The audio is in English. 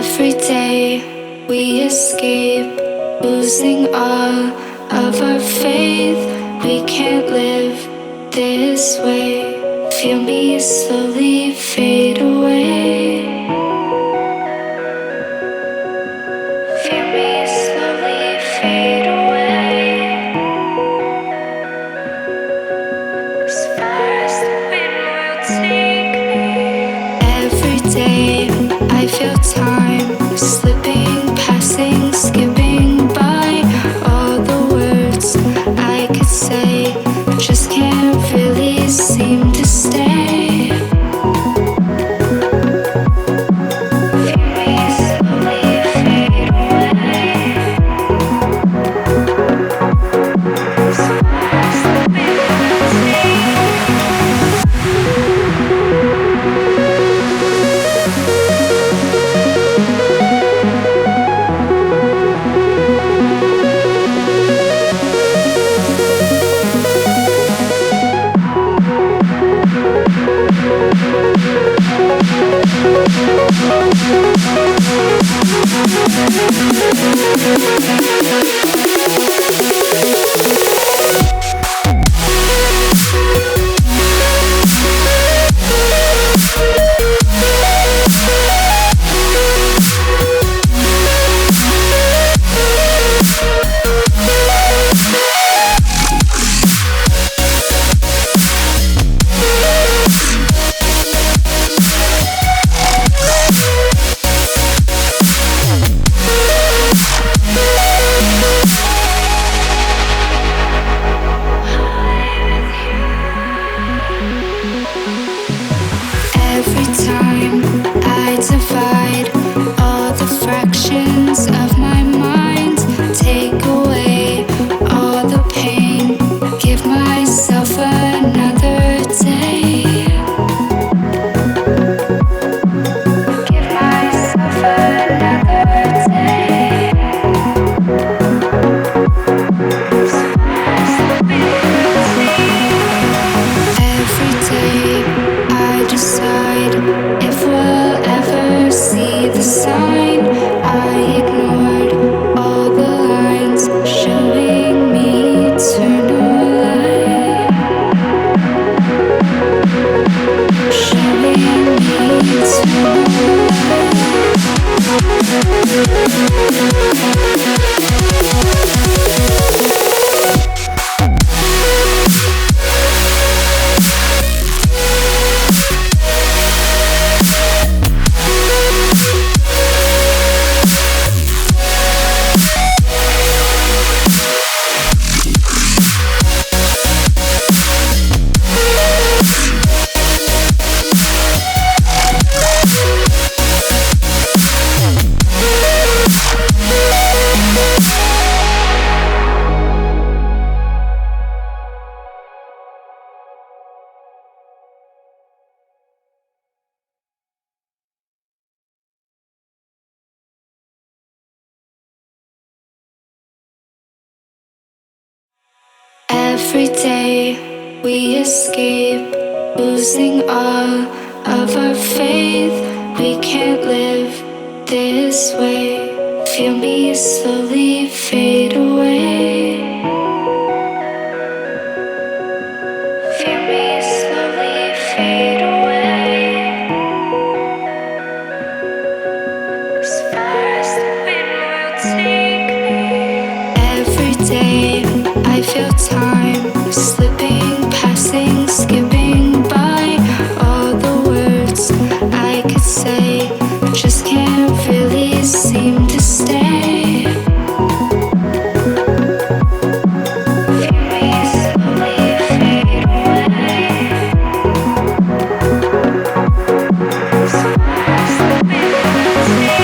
Every day we escape, losing all of our faith. We can't live this way. Feel me slowly fade away. Feel me slowly fade away. As far as the wind will take me. Every day I feel time slipping, passing, skipping by. All the words I could say just can't really seem to stay. Feel me slowly fade away. As far as the wind will take Every day we escape, losing all of our faith. We can't live this way. Feel me slowly fade away. Feel me slowly fade away. As far as the wind will take me. Every day I feel time slipping, passing, skipping by. All the words I could say just can't really seem to stay. Feel me slowly fade away. As far as the wind will take me.